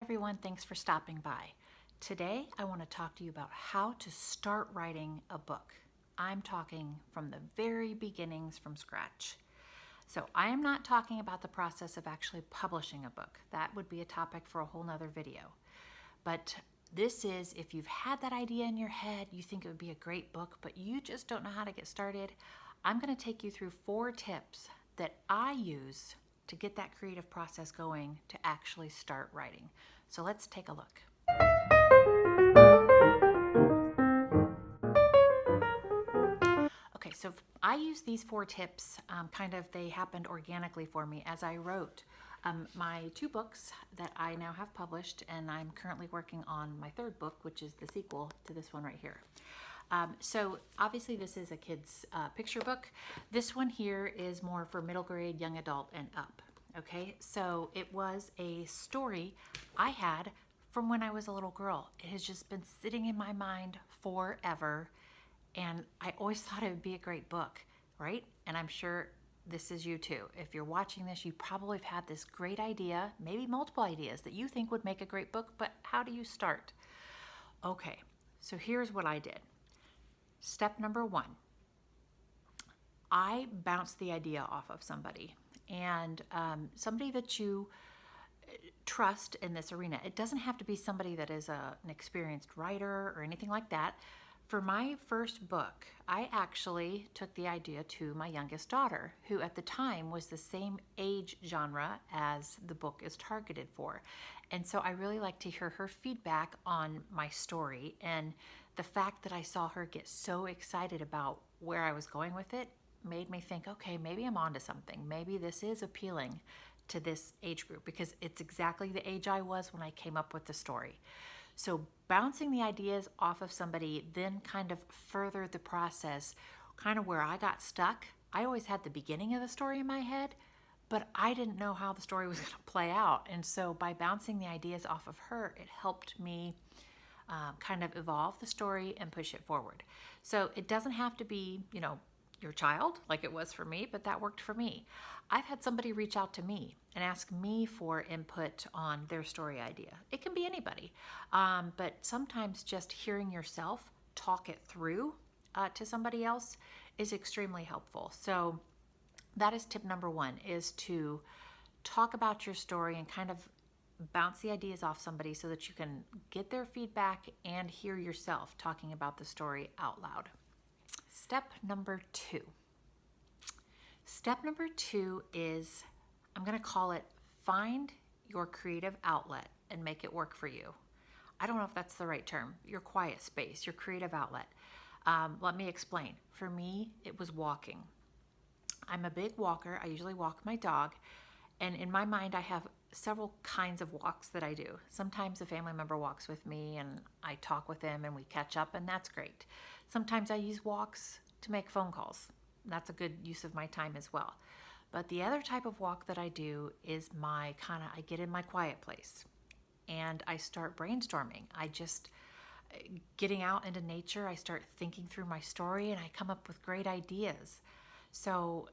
everyone, thanks for stopping by. Today I want to talk to you about how to start writing a book. I'm talking from the very beginnings from scratch. So I am not talking about the process of actually publishing a book. That would be a topic for a whole nother video. But this is if you've had that idea in your head, you think it would be a great book, but you just don't know how to get started. I'm going to take you through 4 tips that I use to get that creative process going to actually start writing. So let's take a look. Okay, so I use these 4 tips, they happened organically for me as I wrote my 2 books that I now have published, and I'm currently working on my 3rd book, which is the sequel to this one right here. So obviously this is a kid's picture book. This one here is more for middle grade, young adult, and up. Okay, so it was a story I had from when I was a little girl. It has just been sitting in my mind forever, and I always thought it would be a great book, right? And I'm sure this is you too. If you're watching this, you probably have had this great idea, maybe multiple ideas that you think would make a great book, but how do you start? Okay, so here's what I did. Step number 1, I bounced the idea off of somebody, and somebody that you trust in this arena. It doesn't have to be somebody that is an experienced writer or anything like that. For my first book, I actually took the idea to my youngest daughter, who at the time was the same age genre as the book is targeted for. And so I really like to hear her feedback on my story, and the fact that I saw her get so excited about where I was going with it made me think, okay, maybe I'm onto something. Maybe this is appealing to this age group, because it's exactly the age I was when I came up with the story. So bouncing the ideas off of somebody then kind of furthered the process, kind of where I got stuck. I always had the beginning of the story in my head, but I didn't know how the story was going to play out. And so by bouncing the ideas off of her, it helped me kind of evolve the story and push it forward. So it doesn't have to be, your child like it was for me, but that worked for me. I've had somebody reach out to me and ask me for input on their story idea. It can be anybody, but sometimes just hearing yourself talk it through to somebody else is extremely helpful. So that is tip number 1, is to talk about your story and kind of bounce the ideas off somebody so that you can get their feedback and hear yourself talking about the story out loud. Step number 2. Step number 2 is, I'm going to call it, find your creative outlet and make it work for you. I don't know if that's the right term. Your quiet space, your creative outlet. Let me explain. For me, it was walking. I'm a big walker. I usually walk my dog. And in my mind, I have several kinds of walks that I do. Sometimes a family member walks with me and I talk with them and we catch up, and that's great. Sometimes I use walks to make phone calls. That's a good use of my time as well. But the other type of walk that I do is I get in my quiet place and I start brainstorming. Getting out into nature, I start thinking through my story and I come up with great ideas. So,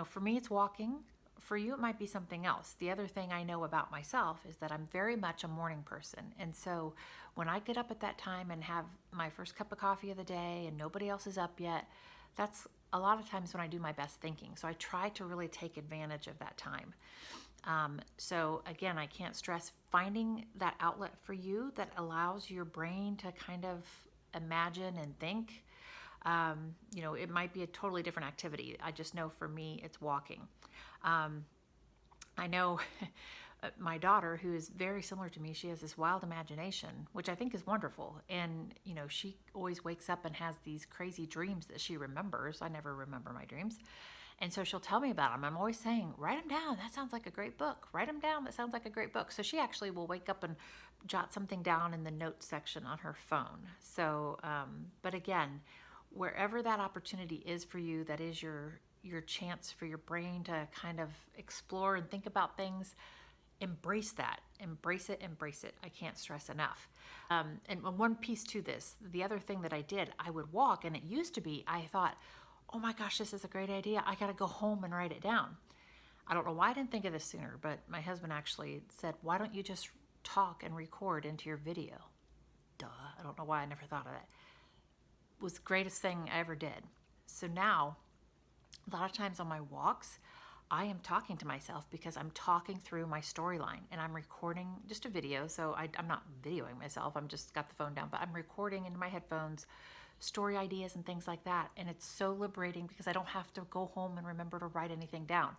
for me, it's walking. For you, it might be something else. The other thing I know about myself is that I'm very much a morning person. And so when I get up at that time and have my first cup of coffee of the day and nobody else is up yet, that's a lot of times when I do my best thinking. So I try to really take advantage of that time. So again, I can't stress finding that outlet for you that allows your brain to kind of imagine and think. It might be a totally different activity. I just know for me, it's walking. I know my daughter, who is very similar to me, she has this wild imagination, which I think is wonderful. And, she always wakes up and has these crazy dreams that she remembers. I never remember my dreams. And so she'll tell me about them. I'm always saying, write them down. That sounds like a great book. Write them down. That sounds like a great book. So she actually will wake up and jot something down in the notes section on her phone. So, but again, wherever that opportunity is for you, that is your chance for your brain to kind of explore and think about things. Embrace that. Embrace it. I can't stress enough. And one piece to this, the other thing that I did, I would walk, and it used to be, I thought, oh my gosh, this is a great idea. I got to go home and write it down. I don't know why I didn't think of this sooner, but my husband actually said, why don't you just talk and record into your video. Duh, I don't know why I never thought of that. It was the greatest thing I ever did. So now, a lot of times on my walks, I am talking to myself because I'm talking through my storyline and I'm recording just a video. So I'm not videoing myself. I'm just got the phone down, but I'm recording into my headphones story ideas and things like that. And it's so liberating because I don't have to go home and remember to write anything down.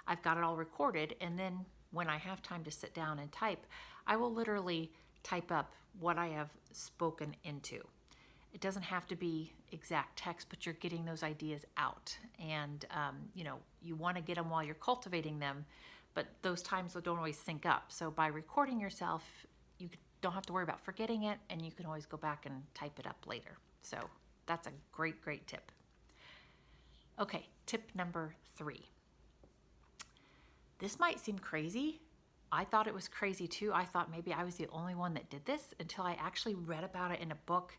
I've got it all recorded. And then when I have time to sit down and type, I will literally type up what I have spoken into. It doesn't have to be exact text, but you're getting those ideas out. And, you want to get them while you're cultivating them, but those times don't always sync up. So by recording yourself, you don't have to worry about forgetting it, and you can always go back and type it up later. So that's a great, great tip. Okay, tip number 3. This might seem crazy. I thought it was crazy too. I thought maybe I was the only one that did this until I actually read about it in a book.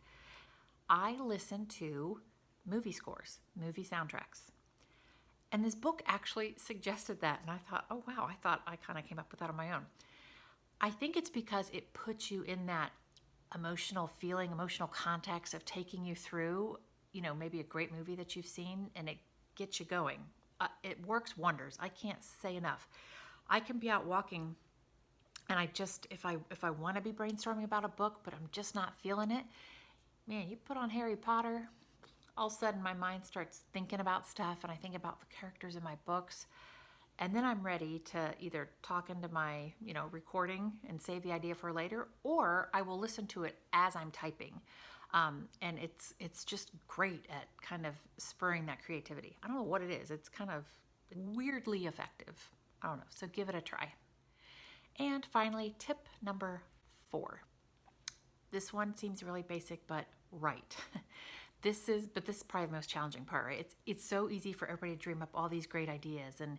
I listen to movie scores, movie soundtracks. And this book actually suggested that. And I thought, oh, wow, I thought I kind of came up with that on my own. I think it's because it puts you in that emotional feeling, emotional context of taking you through, maybe a great movie that you've seen, and it gets you going. It works wonders. I can't say enough. I can be out walking and I just, if I want to be brainstorming about a book, but I'm just not feeling it, man, you put on Harry Potter, all of a sudden my mind starts thinking about stuff and I think about the characters in my books. And then I'm ready to either talk into my, recording and save the idea for later, or I will listen to it as I'm typing. And it's just great at kind of spurring that creativity. I don't know what it is. It's kind of weirdly effective. I don't know. So give it a try. And finally, tip number 4. This one seems really basic, but right. This is probably the most challenging part, right? It's so easy for everybody to dream up all these great ideas. And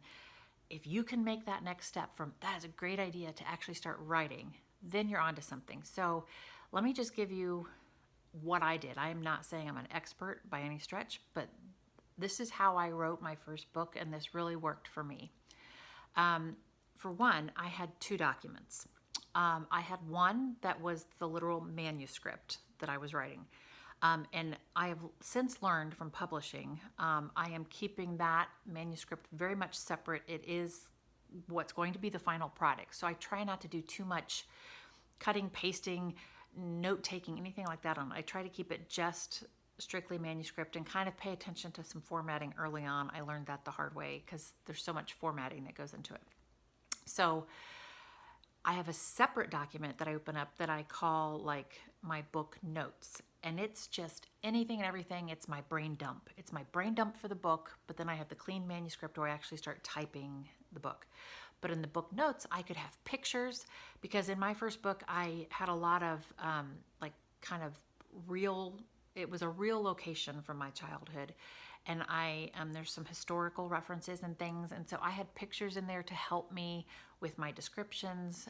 if you can make that next step from that is a great idea to actually start writing, then you're onto something. So let me just give you what I did. I am not saying I'm an expert by any stretch, but this is how I wrote my first book, and this really worked for me. For one, I had 2 documents. I had one that was the literal manuscript that I was writing. And I have since learned from publishing, I am keeping that manuscript very much separate. It is what's going to be the final product. So I try not to do too much cutting, pasting, note-taking, anything like that on it. I try to keep it just strictly manuscript and kind of pay attention to some formatting early on. I learned that the hard way because there's so much formatting that goes into it. So I have a separate document that I open up that I call like my book notes. And it's just anything and everything. It's my brain dump. It's my brain dump for the book, but then I have the clean manuscript where I actually start typing the book. But in the book notes, I could have pictures because in my first book, I had a lot of it was a real location from my childhood. And there's some historical references and things. And so I had pictures in there to help me with my descriptions.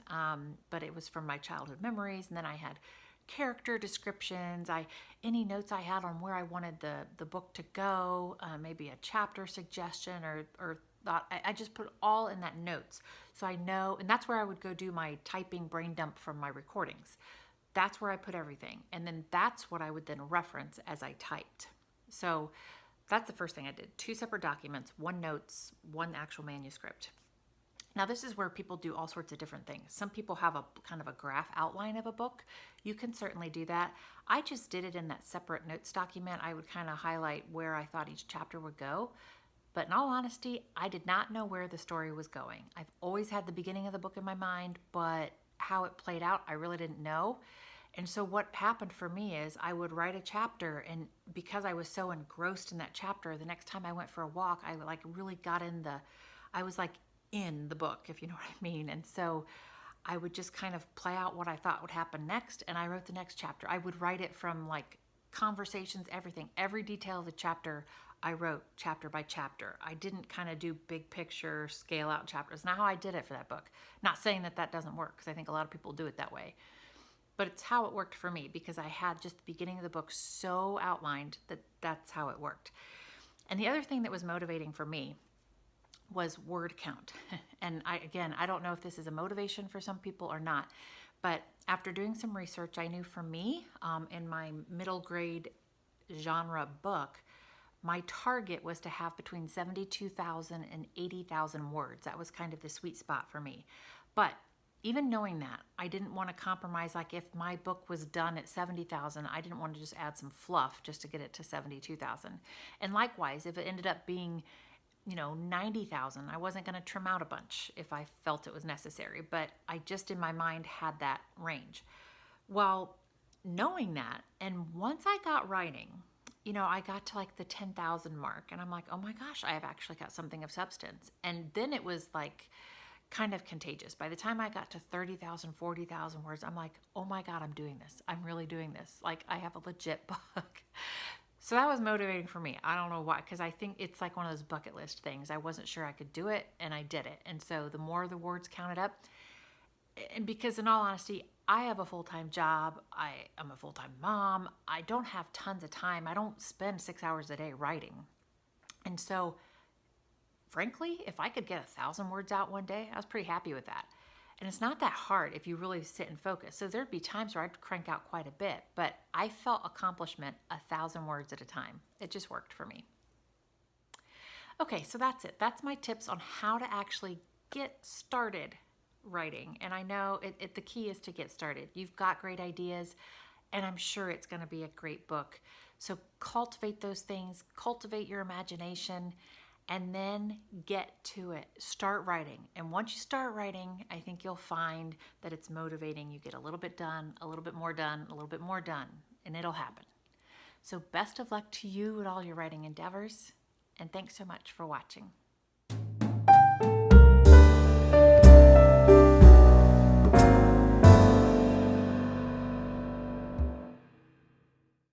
But it was from my childhood memories. And then I had character descriptions, any notes I had on where I wanted the book to go, maybe a chapter suggestion or thought. I just put all in that notes. So I know, and that's where I would go do my typing brain dump from my recordings. That's where I put everything. And then that's what I would then reference as I typed. So that's the first thing I did. 2 separate documents, 1 notes, 1 actual manuscript. Now this is where people do all sorts of different things. Some people have a kind of a graph outline of a book. You can certainly do that. I just did it in that separate notes document. I would kind of highlight where I thought each chapter would go. But in all honesty, I did not know where the story was going. I've always had the beginning of the book in my mind, but how it played out, I really didn't know. And so what happened for me is I would write a chapter, and because I was so engrossed in that chapter, the next time I went for a walk, I really got I was in the book, if you know what I mean. And so I would just kind of play out what I thought would happen next, and I wrote the next chapter. I would write it from conversations, everything, every detail of the chapter. I wrote chapter by chapter. I didn't kind of do big picture, scale out chapters. Not how I did it for that book. Not saying that doesn't work, because I think a lot of people do it that way. But it's how it worked for me, because I had just the beginning of the book so outlined that's how it worked. And the other thing that was motivating for me was word count. And I don't know if this is a motivation for some people or not, But after doing some research, I knew for me, in my middle grade genre book, my target was to have between 72,000 and 80,000 words. That was kind of the sweet spot for me. But even knowing that, I didn't want to compromise. Like if my book was done at 70,000, I didn't want to just add some fluff just to get it to 72,000. And likewise, if it ended up being 90,000, I wasn't going to trim out a bunch if I felt it was necessary. But I just in my mind had that range. Well, knowing that, and once I got writing, I got to like the 10,000 mark and I'm like, oh my gosh, I have actually got something of substance. And then it was like kind of contagious. By the time I got to 30,000, 40,000 words, I'm like, oh my God, I'm doing this. I'm really doing this. Like I have a legit book. So that was motivating for me. I don't know why, because I think it's like one of those bucket list things. I wasn't sure I could do it and I did it. And so the more the words counted up, and because in all honesty, I have a full-time job. I am a full-time mom. I don't have tons of time. I don't spend 6 hours a day writing. And so, frankly, if I could get 1,000 words out one day, I was pretty happy with that. And it's not that hard if you really sit and focus. So there'd be times where I'd crank out quite a bit, but I felt accomplishment 1,000 words at a time. It just worked for me. Okay, so that's it. That's my tips on how to actually get started writing. And I know the key is to get started. You've got great ideas, and I'm sure it's going to be a great book. So cultivate those things, cultivate your imagination, and then get to it. Start writing. And once you start writing, I think you'll find that it's motivating. You get a little bit done, a little bit more done, a little bit more done, and it'll happen. So best of luck to you with all your writing endeavors, and thanks so much for watching.